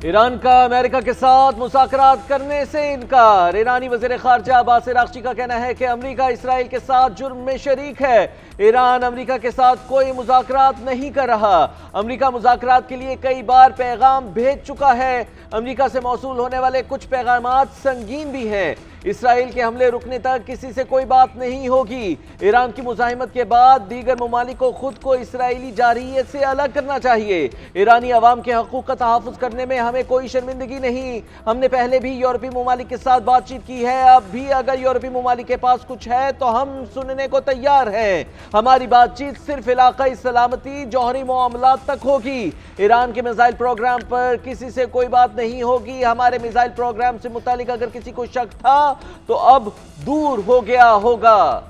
Iran का America के साथ मुज़ाकरात करने से इनकार। ईरानी वज़ीर ख़ारजा अब्बास अराग़ची का कहना है कि अमेरिका इसराइल के साथ जुर्म में शरीक है। ईरान अमेरिका के साथ कोई मुज़ाकरात नहीं कर रहा। अमेरिका मुज़ाकरात के लिए कई बार पैगाम भेज चुका है। अमेरिका से मौसूल होने वाले कुछ पैगामात संगीन भी हैं। इसराइल के हमले रुकने तक किसी से कोई बात नहीं होगी। ईरान की मुज़ाहिमत के बाद दीगर ममालिक को खुद को इसराइली जारहियत से अलग करना चाहिए। ईरानी अवाम के हकूक़ का तहफ़्फ़ुज़ करने में हमें कोई शर्मिंदगी नहीं। हमने पहले भी यूरोपीय ममालिक के साथ बातचीत की है। अब भी अगर यूरोपीय ममालिक के पास कुछ है तो हम सुनने को तैयार हैं। हमारी बातचीत सिर्फ इलाक़ाई सलामती, जौहरी मामलात तक होगी। ईरान के मिसाइल प्रोग्राम पर किसी से कोई बात नहीं होगी। हमारे मिसाइल प्रोग्राम से मुतालिक अगर किसी को शक था तो अब दूर हो गया होगा।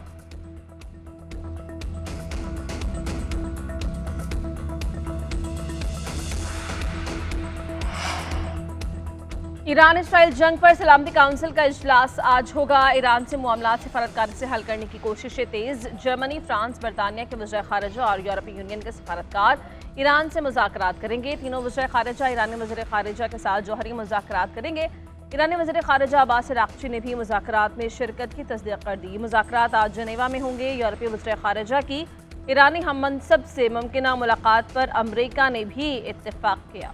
ईरान इसराइल जंग पर सलामती काउंसिल का इजलास आज होगा। ईरान से मामलात सफारतकारी से हल करने की कोशिशें तेज। जर्मनी, फ्रांस, बरतानिया के वज़ीर ख़ारिजा और यूरोपीय यूनियन के सफारतकार ईरान से मुज़ाकरात करेंगे। तीनों वज़ीर ख़ारिजा ईरानी वज़ीर ख़ारिजा के साथ जौहरी मुज़ाकरात करेंगे। ईरानी वज़ीर ख़ारिजा अब्बास अराग़ची ने भी मुज़ाकरात में शिरकत की तस्दीक़ कर दी। मुज़ाकरात आज जनेवा में होंगे। यूरोपीय वज़ीर ख़ारिजा की ईरानी हम मनसब से मुमकिना मुलाकात पर अमरीका ने भी इत्तेफ़ाक़ किया।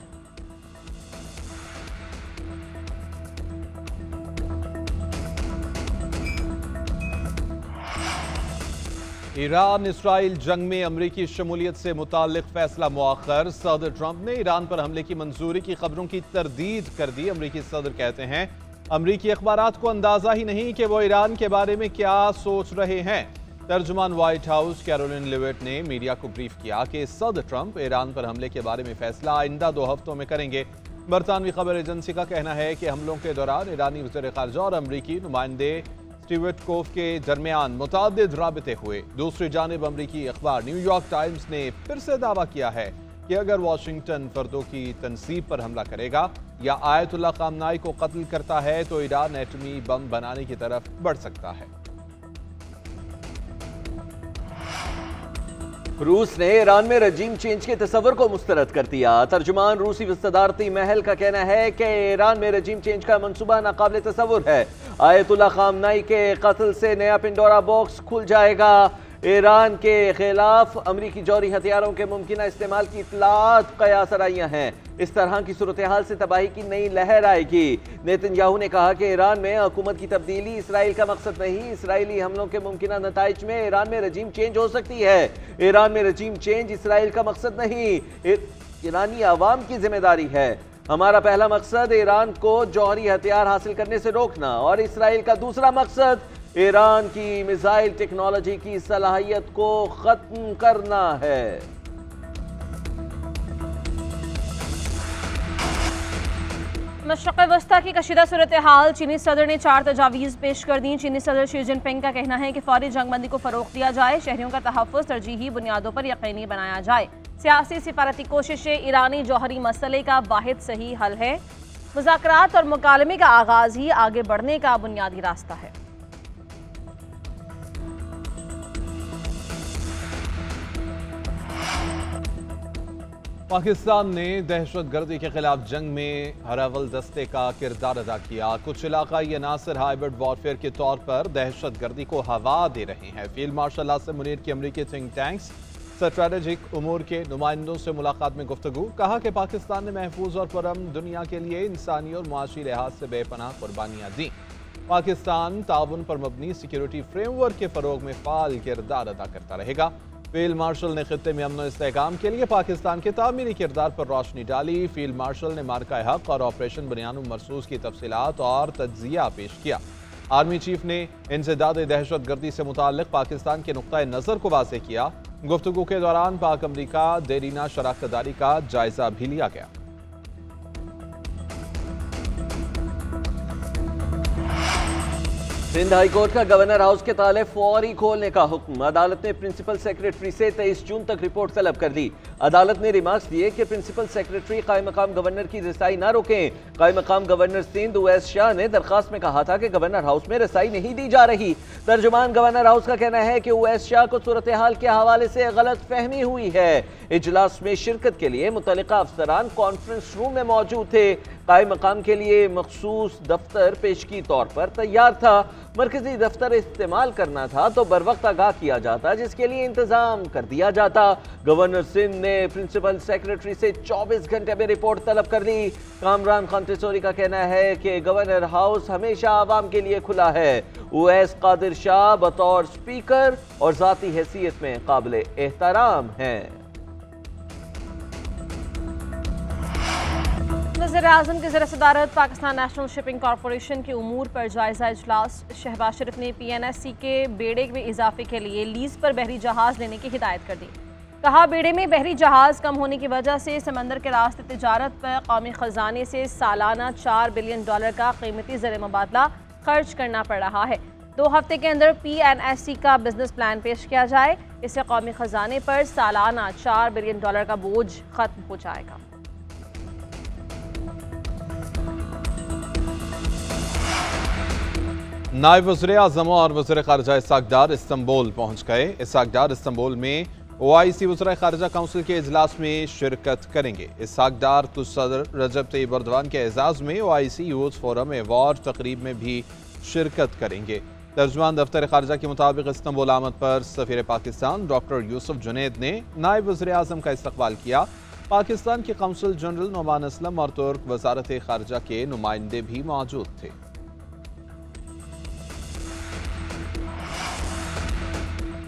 ईरान इसराइल जंग में अमरीकी शमूलियत से मुताल्लिक फैसला मुअख्खर। सदर ट्रंप ने ईरान पर हमले की मंजूरी की खबरों की तरदीद कर दी। अमरीकी सदर कहते हैं अमरीकी अखबारात को अंदाजा ही नहीं कि वो ईरान के बारे में क्या सोच रहे हैं। तर्जुमान व्हाइट हाउस कैरोलिन लिविट ने मीडिया को ब्रीफ किया कि सदर ट्रंप ईरान पर हमले के बारे में फैसला आइंदा 2 हफ्तों में करेंगे। बरतानवी खबर एजेंसी का कहना है कि हमलों के दौरान ईरानी वज़ीर ख़ारिजा और अमरीकी नुमाइंदे स्टीवटकोफ के दरमियान मुतादिद राबिते हुए। दूसरी जानिब अमरीकी अखबार न्यूयॉर्क टाइम्स ने फिर से दावा किया है कि अगर वाशिंगटन फर्दों की तनसीब पर हमला करेगा या आयतुल्लाह ख़ामनाई को कत्ल करता है तो ईरान एटमी बम बनाने की तरफ बढ़ सकता है। रूस ने ईरान में रजीम चेंज के तस्वर को मुस्तरद कर दिया। तर्जुमान रूसी सदारती महल का कहना है कि ईरान में रजीम चेंज का मंसूबा नाकाबिल तस्वुर है। आयतुल्लाह ख़ामनाई के कत्ल से नया पिंडोरा बॉक्स खुल जाएगा। ईरान के खिलाफ अमरीकी जौहरी हथियारों के मुमकिन इस्तेमाल की इत्तलात कयास आराइयां हैं। इस तरह की सूरत हाल से तबाही की नई लहर आएगी। नेतन्याहू ने कहा कि ईरान में हुकूमत की तब्दीली इसराइल का मकसद नहीं। इसराइली हमलों के मुमकिन नताइज में ईरान में रजीम चेंज हो सकती है। ईरान में रजीम चेंज इसराइल का मकसद नहीं, ईरानी आवाम की जिम्मेदारी है। हमारा पहला मकसद ईरान को जौहरी हथियार हासिल करने से रोकना और इसराइल का दूसरा मकसद ईरान की मिसाइल टेक्नोलॉजी की सलाहियत को खत्म करना है। मशरक़ वस्ता की कशीदा सूरत हाल। चीनी सदर ने 4 तजावीज़ पेश कर दी। चीनी सदर शी जिनपिंग का कहना है कि फौरी जंगबंदी को फ़रोग़ दिया जाए, शहरियों का तहफ़्फ़ुज़ तरजीही बुनियादों पर यकीनी बनाया जाए। सियासी सिफारती कोशिशें ईरानी जौहरी मसले का वाहिद सही हल है। मुज़ाकरात और मुकालमे का आगाज़ ही आगे बढ़ने का बुनियादी रास्ता है। पाकिस्तान ने दहशतगर्दी के खिलाफ जंग में हरावल दस्ते का किरदार अदा किया। कुछ इलाकाई अनासर हाइब्रिड वॉरफेयर के तौर पर दहशतगर्दी को हवा दे रहे हैं। फील्ड मार्शल आसिम मुनीर की अमरीकी थिंक टैंक्स स्ट्रेटेजिक उमूर के नुमाइंदों से मुलाकात में गुफ्तगू। कहा कि पाकिस्तान ने महफूज और पुरअमन दुनिया के लिए इंसानी और मुआशी लिहाज से बेपनाह कुर्बानियाँ दी। पाकिस्तान ताउन पर मबनी सिक्योरिटी फ्रेमवर्क के फ़रोग में फ़ाल किरदार अदा करता रहेगा। फील्ड मार्शल ने खित्ते में अमन और इस्तेहकाम के लिए पाकिस्तान के तामीरी किरदार पर रोशनी डाली। फील्ड मार्शल ने मार्का हक और ऑपरेशन बुनियान मरसूस की तफसीलात और तज्जिया पेश किया। आर्मी चीफ ने इंसदाद दहशतगर्दी से मुताल्लिक पाकिस्तान के नुक्ता नज़र को वाज़ेह किया। गुफ्तगू के दौरान पाक अमरीका देरीना शराकतदारी का जायजा भी लिया गया। सिंध हाई कोर्ट का गवर्नर हाउस के ताले फौरी खोलने का हुक्म। अदालत ने प्रिंसिपल सेक्रेटरी से 23 जून तक रिपोर्ट तलब कर दी। अदालत ने रिमार्क्स दिए कि प्रिंसिपल सेक्रेटरी कायम मकाम गवर्नर की रसाई न रोकें। कायम मकाम गवर्नर सिंध उवैस शाह ने दरखास्त में कहा था कि गवर्नर हाउस में रसाई नहीं दी जा रही। तर्जुमान गवर्नर हाउस का कहना है कि उवैस शाह को सूरत हाल के हवाले से गलत फहमी हुई है। इजलास में शिरकत के लिए मुतल्लिका अफसरान कॉन्फ्रेंस रूम में मौजूद थे। कायम मकाम के लिए मखसूस दफ्तर पेशगी तौर पर तैयार था। मरकजी दफ्तर इस्तेमाल करना था तो बर वक्त आगाह किया जाता, जिसके लिए इंतजाम कर दिया जाता। गवर्नर सिंध ने प्रिंसिपल सेक्रेटरी से 24 घंटे में रिपोर्ट तलब कर ली। कामरान खान टिसोरी का कहना है कि गवर्नर हाउस हमेशा आवाम के लिए खुला है। उवैस कादिर शाह बतौर स्पीकर और जाती हैसियत में काबिल एहतराम हैं। वज़ीर-ए-आज़म की ज़रिए सदारत पाकिस्तान नेशनल शिपिंग कॉरपोरेशन के उमूर पर जायज़ा इजलास। शहबाज शरीफ ने PNSC के बेड़े में इजाफे के लिए लीज पर बहरी जहाज़ लेने की हिदायत कर दी। कहा, बेड़े में बहरी जहाज़ कम होने की वजह से समंदर के रास्ते तिजारत पर कौमी ख़जाने से सालाना $4 बिलियन का कीमती ज़र मुबादला खर्च करना पड़ रहा है। 2 हफ्ते के अंदर PNSC का बिजनेस प्लान पेश किया जाए। इससे कौमी ख़जाने पर सालाना $4 बिलियन का बोझ खत्म हो जाएगा। नायब वज़ीर-ए-आज़म और वज़ीर ख़ारिजा इसाक डार इस्तांबुल पहुँच गए। इसाक डार इस्तांबुल में OIC वज़ीर ख़ारिजा काउंसिल के इजलास में शिरकत करेंगे। इसाक डार तो सदर रजब तैयब एर्दोगान के एजाज़ में OIC यूथ फोरम अवार्ड तकरीब में भी शिरकत करेंगे। तर्जुमान दफ्तर ख़ारिजा के मुताबिक इस्तांबुल आमद पर सफ़ीर पाकिस्तान डॉक्टर यूसुफ जुनैद ने नायब वज़ीर-ए-आज़म का इस्तकबाल किया। पाकिस्तान के काउंसिल जनरल नोमान असलम और तुर्क वज़ारत ख़ारिजा के नुमाइंदे भी मौजूद थे।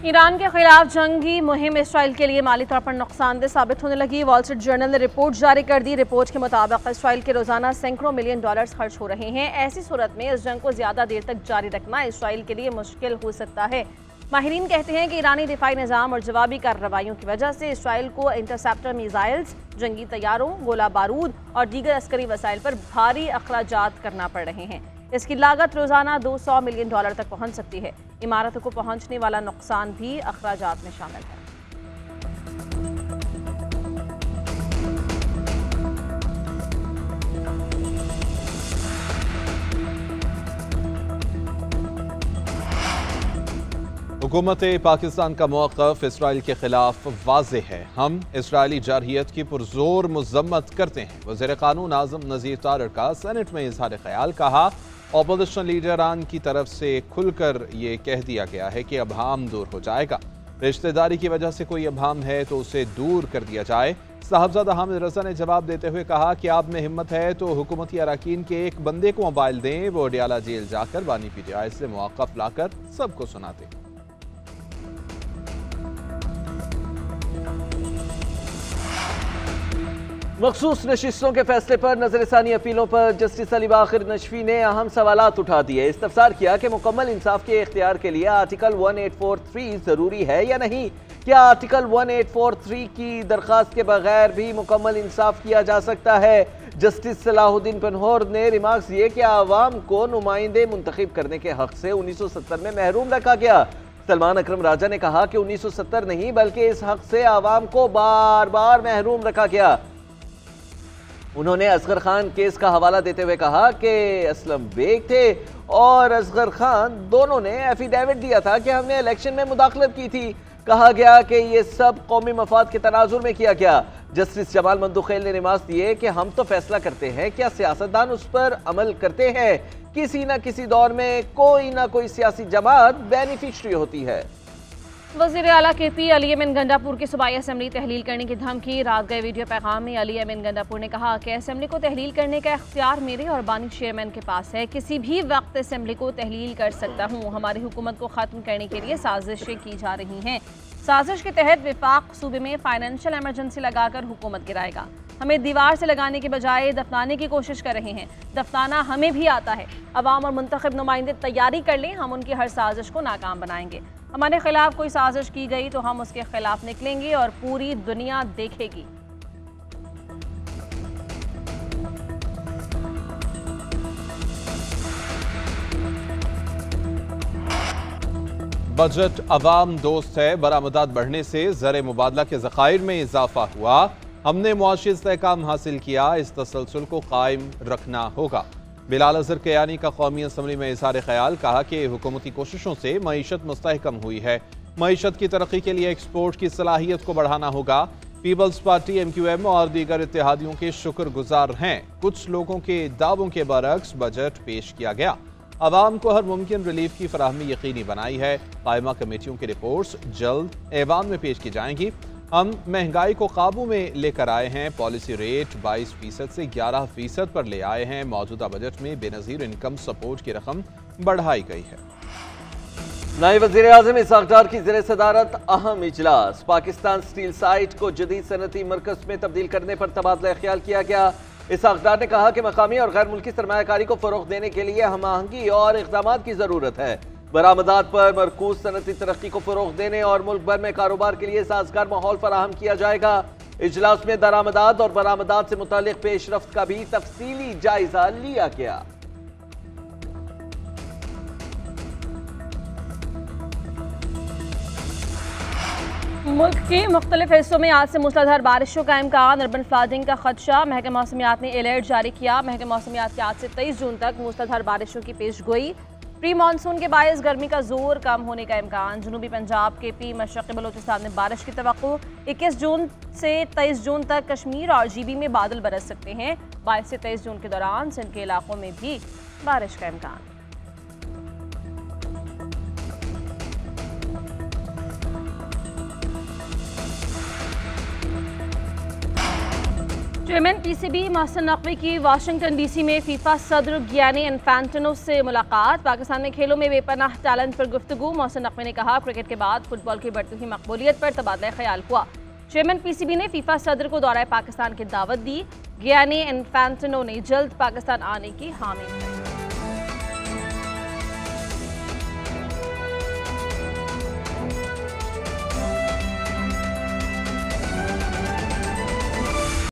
ईरान के खिलाफ जंगी मुहिम इसराइल के लिए माली तौर पर नुकसानदेह साबित होने लगी। वॉल स्ट्रीट जर्नल ने रिपोर्ट जारी कर दी। रिपोर्ट के मुताबिक इसराइल के रोजाना सैकड़ों मिलियन डॉलर्स खर्च हो रहे हैं। ऐसी सूरत में इस जंग को ज्यादा देर तक जारी रखना इसराइल के लिए मुश्किल हो सकता है। माहिरीन कहते हैं कि ईरानी दिफाई निज़ाम और जवाबी कार्रवाइयों की वजह से इसराइल को इंटरसेप्टर मिसाइल्स, जंगी तैयारों, गोला बारूद और दीगर अस्करी वसाइल पर भारी अखराजात करना पड़ रहे हैं। इसकी लागत रोजाना $200 मिलियन तक पहुंच सकती है। इमारतों को पहुंचने वाला नुकसान भी अखराजात में शामिल है। हुकूमत पाकिस्तान का मौक़िफ़ इसराइल के खिलाफ वाज़ेह है। हम इसराइली जारहियत की पुरजोर मज़म्मत करते हैं। वज़ीर क़ानून आज़म नज़ीर तारिक का सेनेट में इज़हार ख़याल। कहा, अपोजिशन लीडरान की तरफ से खुलकर ये कह दिया गया है कि अभाम दूर हो जाएगा। रिश्तेदारी की वजह से कोई अभाम है तो उसे दूर कर दिया जाए। साहबजादा हामिद रजा ने जवाब देते हुए कहा कि आप में हिम्मत है तो हुकूमती अरकान के एक बंदे को मोबाइल दें, वो अडियाला जेल जाकर बानी PTI से मौक़िफ़ लाकर सबको सुनाते। मखसूस नशिस्तों के फैसले पर नजरसानी अपीलों पर जस्टिस अली बाखिर नशफी ने अहम सवालात उठा दिए। इस्तफसार किया कि मुकम्मल इंसाफ के इख्तियार के लिए आर्टिकल 1843 जरूरी है या नहीं। क्या आर्टिकल 1843 की दरखास्त के बगैर भी मुकम्मल इंसाफ किया जा सकता है। जस्टिस सलाहुद्दीन पनहोर ने रिमार्क्स दिए कि आवाम को नुमाइंदे मुंतखब करने के हक से 1970 में महरूम रखा गया। सलमान अकरम राजा ने कहा कि 1970 नहीं बल्कि इस हक से आवाम को बार बार महरूम रखा गया। उन्होंने असगर खान केस का हवाला देते हुए कहा कि असलम बेग थे और असगर खान दोनों ने एफिडेविट दिया था कि हमने इलेक्शन में मुदाखलत की थी। कहा गया कि ये सब कौमी मफाद के तनाजुर में किया गया। जस्टिस जमाल मंदुखेल ने रिमार्क्स दिए कि हम तो फैसला करते हैं, क्या सियासतदान उस पर अमल करते हैं। किसी न किसी दौर में कोई ना कोई सियासी जमात बेनिफिशरी होती है। वज़ीर आला KP अली एमिन गंडापुर की सूबाई असम्बली तहलील करने की धमकी। रात गए वीडियो पैगाम में अली एमिन गंडापुर ने कहा कि असम्बली को तहलील करने का इख्तियार मेरे और बानी चेयरमैन के पास है। किसी भी वक्त असम्बली को तहलील कर सकता हूँ। हमारी हुकूमत को ख़त्म करने के लिए साजिशें की जा रही हैं। साजिश के तहत विफाक सूबे में फाइनेंशियल एमरजेंसी लगाकर हुकूमत गिराएगा। हमें दीवार से लगाने के बजाय दफनाने की कोशिश कर रहे हैं। दफनाना हमें भी आता है। अवाम और मुंतखब नुमाइंदे तैयारी कर लें, हम उनकी हर साजिश को नाकाम बनाएंगे। हमारे खिलाफ कोई साजिश की गई तो हम उसके खिलाफ निकलेंगे और पूरी दुनिया देखेगी। बजट अवाम दोस्त है, बरामदात बढ़ने से ज़र मुबादला के ज़खायर में इजाफा हुआ। हमने मुआशी इस्तेहकाम हासिल किया, इस तसलसल को कायम रखना होगा। बिलाल अजहर कियानी का कौमी असम्बली में इज़हार ख्याल, कहा कि हुकूमती कोशिशों से मईशत मुस्तहकम हुई है। मईशत की तरक्की के लिए एक्सपोर्ट की सलाहियत को बढ़ाना होगा। पीपल्स पार्टी MQM और दीगर इत्तेहादियों के शुक्रगुजार हैं। कुछ लोगों के दावों के बरक्स बजट पेश किया गया। अवाम को हर मुमकिन रिलीफ की फराहमी यकीनी बनाई है। कायमा कमेटियों की रिपोर्ट्स जल्द ऐवान में पेश की जाएंगी। हम महंगाई को काबू में लेकर आए हैं। पॉलिसी रेट 22% से 11% पर ले आए हैं। मौजूदा बजट में बेनज़ीर इनकम सपोर्ट की रकम बढ़ाई गई है। नायब वज़ीर-ए-आज़म इसहाक डार की ज़ेर सदारत अहम इजलास। पाकिस्तान स्टील साइट को जदीद सनती मरकज़ में तब्दील करने पर तबादला ख्याल किया गया। इसहाक डार ने कहा कि मकामी और गैर मुल्की सरमायाकारी को फ़रोग़ देने के लिए हम आहंगी और इक़दाम की ज़रूरत है। बरामदात पर मरकूज सनती तरक्की को फ़रोग़ देने और मुल्क भर में कारोबार के लिए साज़गार माहौल फराहम किया जाएगा। इजलास में दरामदात और बरामदात से मुतालिक पेशरफ्त का भी तफसीली जायजा लिया गया। मुल्क के मुख्तलिफ हिस्सों में आज से मूसलाधार बारिशों का इम्कान, अर्बन फ्लडिंग का खदशा। महकमा मौसमियात ने अलर्ट जारी किया। महकमा मौसमियात की आज से 23 जून तक मूसलाधार बारिशों की पेश गोई। प्री मानसून के बायस गर्मी का जोर कम होने का इम्कान। जनूबी पंजाब के पी मशरक़ी बलोचिस्तान में बारिश की तवक्को। 21 जून से 23 जून तक कश्मीर और GB में बादल बरस सकते हैं। 22 से 23 जून के दौरान सिंध के इलाकों में भी बारिश का इम्कान। चेयरमैन PCB मोहसिन नकवी की वाशिंगटन DC में फीफा सदर गियानी इन्फैंटिनो से मुलाकात। पाकिस्तान में खेलों में बेपनाह टैलेंट पर गुफ्तगू। मोहसिन नकवी ने कहा क्रिकेट के बाद फुटबॉल की बढ़ती हुई मकबूलियत पर तबादला ख्याल हुआ। चेयरमैन PCB ने फीफा सदर को दौरा पाकिस्तान की दावत दी। गियानी इन्फैंटिनो ने जल्द पाकिस्तान आने की हामी दी।